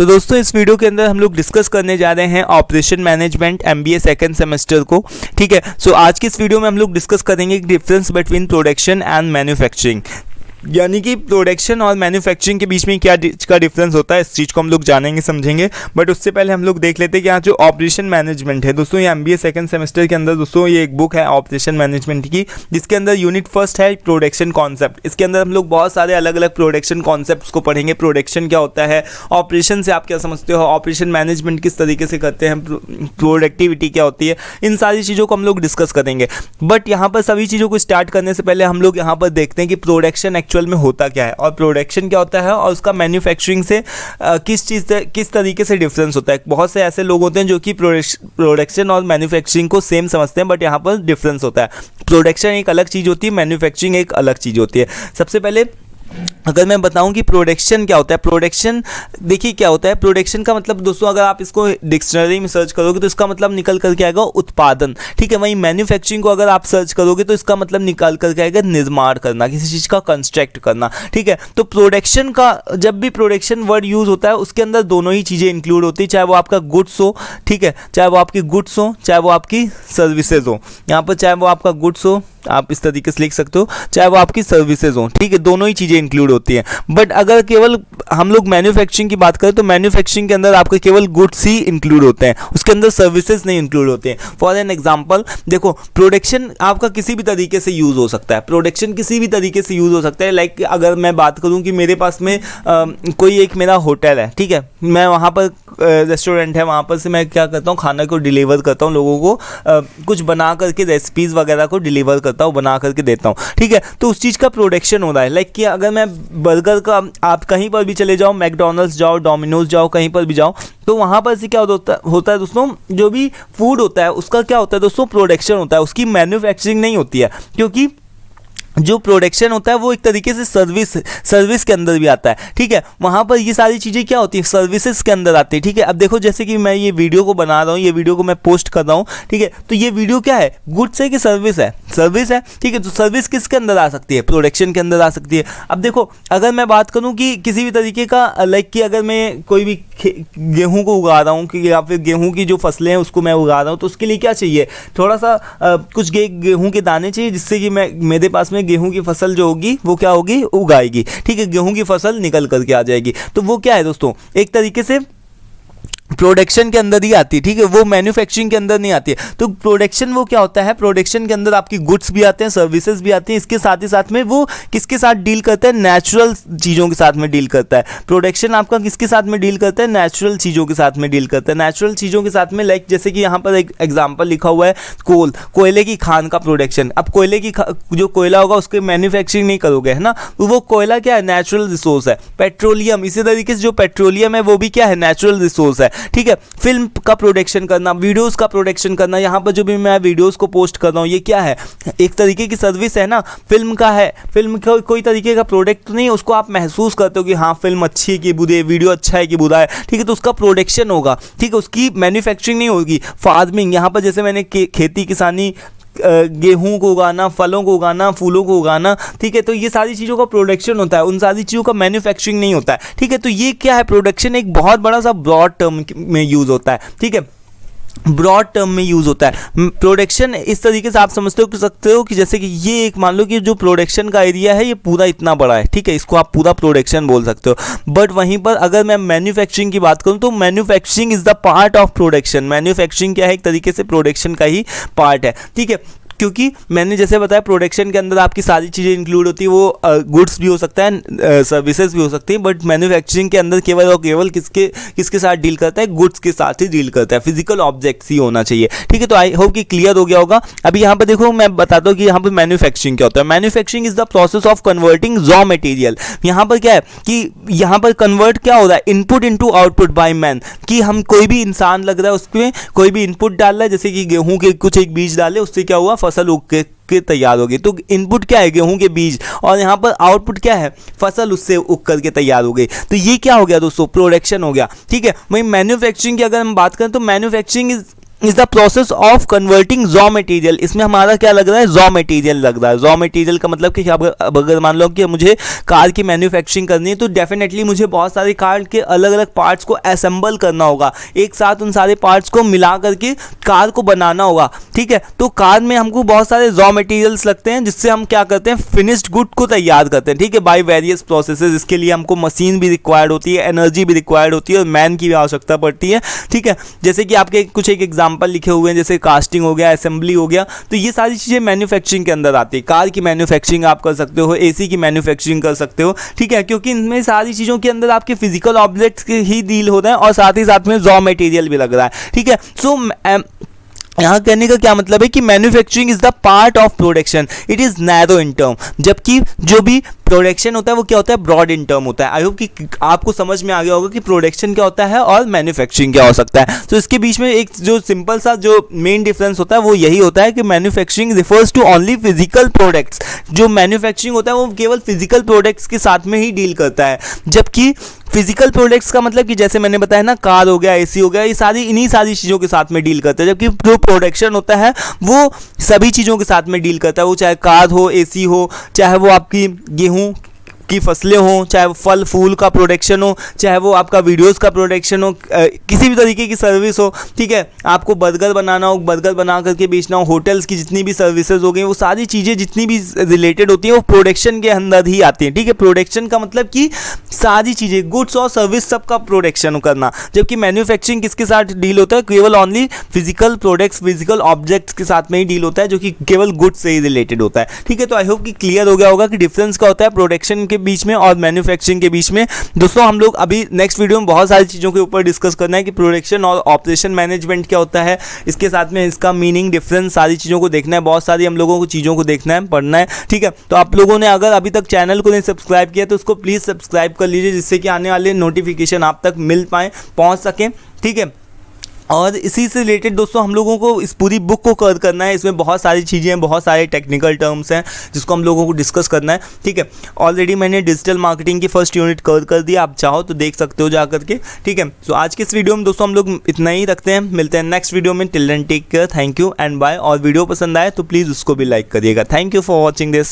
तो दोस्तों इस वीडियो के अंदर हम लोग डिस्कस करने जा रहे हैं operation management MBA second semester को। ठीक है, सो आज की इस वीडियो में हम लोग डिस्कस करेंगे difference between production and manufacturing, यानी कि प्रोडक्शन और मैन्युफैक्चरिंग के बीच में क्या का डिफरेंस होता है, इस चीज़ को हम लोग जानेंगे समझेंगे। बट उससे पहले हम लोग देख लेते हैं कि यहाँ जो ऑपरेशन मैनेजमेंट है दोस्तों, ये एमबीए सेकंड सेमेस्टर के अंदर दोस्तों ये एक बुक है ऑपरेशन मैनेजमेंट की, जिसके अंदर यूनिट फर्स्ट है प्रोडक्शन कॉन्सेप्ट। इसके अंदर हम लोग बहुत सारे अलग अलग प्रोडक्शन कॉन्सेप्ट्स को पढ़ेंगे। प्रोडक्शन क्या होता है, ऑपरेशन से आप क्या समझते हो, ऑपरेशन मैनेजमेंट किस तरीके से करते हैं, प्रोडक्टिविटी क्या होती है, इन सारी चीज़ों को हम लोग डिस्कस करेंगे। बट यहाँ पर सभी चीज़ों को स्टार्ट करने से पहले हम लोग यहाँ पर देखते हैं कि प्रोडक्शन एक्चुअल में होता क्या है और प्रोडक्शन क्या होता है और उसका मैन्युफैक्चरिंग से किस तरीके से डिफरेंस होता है। बहुत से ऐसे लोग होते हैं जो कि प्रोडक्शन और मैन्युफैक्चरिंग को सेम समझते हैं, बट यहाँ पर डिफरेंस होता है। प्रोडक्शन एक अलग चीज़ होती है, मैन्युफैक्चरिंग एक अलग चीज़ होती है। सबसे पहले अगर मैं बताऊं कि प्रोडक्शन क्या होता है, प्रोडक्शन देखिए क्या होता है। प्रोडक्शन का मतलब दोस्तों अगर आप इसको डिक्शनरी में सर्च करोगे तो इसका मतलब निकल करके आएगा उत्पादन। ठीक है, वहीं मैन्युफैक्चरिंग को अगर आप सर्च करोगे तो इसका मतलब निकाल करके आएगा निर्माण करना, किसी चीज़ का कंस्ट्रक्ट करना। ठीक है, तो प्रोडक्शन का जब भी प्रोडक्शन वर्ड यूज़ होता है उसके अंदर दोनों ही चीज़ें इंक्लूड होती है, चाहे वो आपका गुड्स हो, ठीक है, चाहे वो आपकी गुड्स हो, चाहे वो आपकी सर्विसेज हो। यहाँ पर चाहे वो आपका गुड्स हो, आप इस तरीके से लिख सकते हो, चाहे वो आपकी सर्विसेज हो। ठीक है, दोनों ही चीज़ें इंक्लूड होती हैं। बट अगर केवल हम लोग मैन्युफैक्चरिंग की बात करें तो मैन्युफैक्चरिंग के अंदर आपके केवल गुड्स ही इंक्लूड होते हैं, उसके अंदर सर्विसेज नहीं इंक्लूड होते हैं। फॉर एन एग्जांपल देखो, प्रोडक्शन आपका किसी भी तरीके से यूज़ हो सकता है, प्रोडक्शन किसी भी तरीके से यूज़ हो सकता है। लाइक अगर मैं बात करूँ कि मेरे पास में कोई एक मेरा होटल है, ठीक है, मैं वहाँ पर रेस्टोरेंट है, वहाँ पर से मैं क्या करता हूँ, खाना को डिलीवर करता हूँ, लोगों को कुछ बना करके रेसिपीज़ वगैरह को डिलीवर करता हूँ, बना करके देता हूँ। ठीक है, तो उस चीज़ का प्रोडक्शन हो रहा है। लाइक कि अगर मैं बर्गर का, आप कहीं पर भी चले जाओ, मैकडॉनल्ड्स जाओ, डोमिनोज जाओ, कहीं पर भी जाओ, तो वहाँ पर से क्या होता है दोस्तों, जो भी फूड होता है उसका क्या होता है दोस्तों, प्रोडक्शन होता है, उसकी मैन्युफैक्चरिंग नहीं होती है। क्योंकि जो प्रोडक्शन होता है वो एक तरीके से सर्विस के अंदर भी आता है। ठीक है, वहाँ पर ये सारी चीज़ें क्या होती है, सर्विसेज के अंदर आती है। ठीक है, अब देखो जैसे कि मैं ये वीडियो को बना रहा हूँ, ये वीडियो को मैं पोस्ट कर रहा हूँ, ठीक है, तो ये वीडियो क्या है, गुड्स है कि सर्विस है, सर्विस है। ठीक है, तो सर्विस किसके अंदर आ सकती है, प्रोडक्शन के अंदर आ सकती है। अब देखो अगर मैं बात करूँ कि किसी भी तरीके का, लाइक कि अगर मैं कोई भी गेहूँ को उगा रहा हूँ कि या फिर गेहूँ की जो फसलें हैं उसको मैं उगा रहा हूँ, तो उसके लिए क्या चाहिए, थोड़ा सा कुछ गेहूँ के दाने चाहिए, जिससे कि मेरे पास में गेहूं की फसल जो होगी वो क्या होगी, उगाएगी। ठीक है, गेहूं की फसल निकल करके आ जाएगी। तो वो क्या है दोस्तों, एक तरीके से प्रोडक्शन के अंदर ही आती है। ठीक है, वो मैन्युफैक्चरिंग के अंदर नहीं आती है। तो प्रोडक्शन वो क्या होता है, प्रोडक्शन के अंदर आपकी गुड्स भी आते हैं, सर्विसेज भी आती हैं। इसके साथ ही साथ में वो किसके साथ डील करता है, नेचुरल चीज़ों के साथ में डील करता है। प्रोडक्शन आपका किसके साथ में डील करता है, नेचुरल चीज़ों के साथ में डील करता है। नेचुरल चीज़ों के साथ में लाइक जैसे कि यहाँ पर एक एग्जाम्पल लिखा हुआ है, कोयले की खान का प्रोडक्शन। अब कोयले की जो कोयला होगा उसके मैन्युफैक्चरिंग नहीं करोगे, है ना, वो कोयला क्या है, नेचुरल रिसोर्स है। पेट्रोलियम, इसी तरीके से जो पेट्रोलियम है वो भी क्या है, नेचुरल रिसोर्स है। ठीक है, फिल्म का प्रोडक्शन करना, वीडियोस का प्रोडक्शन करना, यहाँ पर जो भी मैं वीडियोस को पोस्ट कर रहा हूँ ये क्या है, एक तरीके की सर्विस है ना, फिल्म का है। फिल्म का कोई तरीके का प्रोडक्ट नहीं है, उसको आप महसूस करते हो कि हाँ फिल्म अच्छी है कि बुरी है, वीडियो अच्छा है कि बुरा है। ठीक है, तो उसका प्रोडक्शन होगा। ठीक है, उसकी मैन्युफैक्चरिंग नहीं होगी। फार्मिंग, यहाँ पर जैसे मैंने खेती किसानी, गेहूं को उगाना, फलों को उगाना, फूलों को उगाना, ठीक है, तो ये सारी चीज़ों का प्रोडक्शन होता है, उन सारी चीज़ों का मैन्युफैक्चरिंग नहीं होता है। ठीक है, तो ये क्या है, प्रोडक्शन एक बहुत बड़ा सा ब्रॉड टर्म में यूज़ होता है। ठीक है, ब्रॉड टर्म में यूज़ होता है प्रोडक्शन। इस तरीके से आप समझते हो सकते हो कि जैसे कि ये एक मान लो कि जो प्रोडक्शन का एरिया है ये पूरा इतना बड़ा है। ठीक है, इसको आप पूरा प्रोडक्शन बोल सकते हो। बट वहीं पर अगर मैं मैन्युफैक्चरिंग की बात करूं तो manufacturing is the part of production. Manufacturing क्या है, एक तरीके से प्रोडक्शन का ही पार्ट है। ठीक है, क्योंकि मैंने जैसे बताया प्रोडक्शन के अंदर आपकी सारी चीज़ें इंक्लूड होती है, वो गुड्स भी हो सकता है, सर्विसेज भी हो सकती हैं। बट मैन्युफैक्चरिंग के अंदर केवल और केवल किसके साथ डील करता है, गुड्स के साथ ही डील करता है, फिजिकल ऑब्जेक्ट्स ही होना चाहिए। ठीक है, तो आई होप कि क्लियर हो गया होगा। अभी यहाँ पर देखो मैं बताता हूँ कि यहाँ पर मैन्युफैक्चरिंग क्या होता है। Manufacturing is the process of converting raw material. यहाँ पर क्या है कि यहाँ पर कन्वर्ट क्या हो रहा है, input into output by man, कि हम कोई भी इंसान लग रहा है उसमें कोई भी इनपुट डाल रहा है, जैसे कि गेहूं के कुछ एक बीज डाले, उससे क्या हुआ, फसल उग के तैयार होगी। तो इनपुट क्या है, गेहूं के बीज, और यहाँ पर आउटपुट क्या है, फसल उससे उग करके तैयार हो गई। तो ये क्या हो गया दोस्तों, प्रोडक्शन हो गया। ठीक है, वहीं मैन्युफैक्चरिंग की अगर हम बात करें तो manufacturing is is the process of converting raw material. इसमें हमारा क्या लग रहा है, रॉ मटेरियल लग रहा है। रॉ मटेरियल का मतलब कि अगर मान लो कि मुझे कार की मैन्युफैक्चरिंग करनी है तो डेफिनेटली मुझे बहुत सारे कार के अलग अलग पार्ट्स को असेंबल करना होगा, एक साथ उन सारे पार्ट्स को मिला करके कार को बनाना होगा, ठीक है। तो कार में हमको बहुत सारे रॉ मटेरियल्स लगते हैं जिससे हम क्या करते हैं, फिनिश्ड गुड को तैयार करते हैं, ठीक है, बाय वेरियस प्रोसेसेस। इसके लिए हमको मशीन भी रिक्वायर्ड होती है, एनर्जी भी रिक्वायर्ड होती है और मैन की भी आवश्यकता पड़ती है, ठीक है। जैसे कि आपके कुछ एक एग्जांपल लिखे हुए हैं, जैसे कास्टिंग हो गया, असेंबली हो गया, तो ये सारी चीज़ें मैन्युफैक्चरिंग के अंदर आती है। कार की मैन्युफैक्चरिंग आप कर सकते हो, एसी की मैन्युफैक्चरिंग कर सकते हो, ठीक है, क्योंकि इनमें सारी चीज़ों के अंदर आपके फिजिकल ऑब्जेक्ट्स के ही डील हो रहे हैं और साथ ही साथ में रॉ मटेरियल भी लग रहा है, ठीक है। सो यहाँ कहने का क्या मतलब है कि manufacturing is the part of production, it is narrow in term, जबकि जो भी प्रोडक्शन होता है वो क्या होता है, ब्रॉड इन टर्म होता है। आई होप कि आपको समझ में आ गया होगा कि प्रोडक्शन क्या होता है और मैन्युफैक्चरिंग क्या हो सकता है। तो इसके बीच में एक जो सिंपल सा जो मेन डिफरेंस होता है वो यही होता है कि manufacturing refers to only physical products. जो मैन्युफैक्चरिंग होता है वो केवल फिजिकल प्रोडक्ट्स के साथ में ही डील करता है, जबकि फिजिकल प्रोडक्ट्स का मतलब कि जैसे मैंने बताया ना, कार हो गया, एसी हो गया, ये सारी इन्हीं सारी चीज़ों के साथ में डील करता है, जबकि जो प्रोडक्शन होता है वो सभी चीज़ों के साथ में डील करता है। वो चाहे कार हो, एसी हो, चाहे वो आपकी गेहूँ की फसलें हों, चाहे वो फल फूल का प्रोडक्शन हो, चाहे वो आपका वीडियोस का प्रोडक्शन हो, किसी भी तरीके की सर्विस हो, ठीक है। आपको बर्गर बनाना हो, बर्गर बना करके बेचना हो, होटल्स की जितनी भी सर्विसेज हो गई, वो सारी चीज़ें जितनी भी रिलेटेड होती हैं वो प्रोडक्शन के अंदर ही आती हैं, ठीक है। प्रोडक्शन का मतलब कि सारी चीज़ें, गुड्स और सर्विस, सबका प्रोडक्शन करना, जबकि मैन्युफैक्चरिंग किसके साथ डील होता है, केवल only physical products, physical objects के साथ में ही डील होता है, जो कि केवल गुड्स से ही रिलेटेड होता है, ठीक है। तो आई होप कि क्लियर हो गया होगा कि डिफरेंस क्या होता है प्रोडक्शन के बीच में और मैन्युफैक्चरिंग के बीच में। दोस्तों हम लोग अभी नेक्स्ट वीडियो में बहुत सारी चीज़ों के ऊपर डिस्कस करना है कि प्रोडक्शन और ऑपरेशन मैनेजमेंट क्या होता है, इसके साथ में इसका मीनिंग, डिफरेंस, सारी चीज़ों को देखना है, बहुत सारी हम लोगों को चीज़ों को देखना है, पढ़ना है, ठीक है। तो आप लोगों ने अगर अभी तक चैनल को नहीं सब्सक्राइब किया तो उसको प्लीज़ सब्सक्राइब कर लीजिए, जिससे कि आने वाले नोटिफिकेशन आप तक मिल पाए, पहुँच सकें, ठीक है। और इसी से रिलेटेड दोस्तों हम लोगों को इस पूरी बुक को कवर करना है। इसमें बहुत सारी चीज़ें हैं, बहुत सारे टेक्निकल टर्म्स हैं जिसको हम लोगों को डिस्कस करना है, ठीक है। ऑलरेडी मैंने डिजिटल मार्केटिंग की फर्स्ट यूनिट कवर कर दिया, आप चाहो तो देख सकते हो जा करके, ठीक है। तो आज के इस वीडियो में दोस्तों हम लोग इतना ही रखते हैं, मिलते हैं नेक्स्ट वीडियो में। Till then take care, thank you and bye. और वीडियो पसंद आए तो प्लीज़ उसको भी लाइक करिएगा। Thank you for watching this.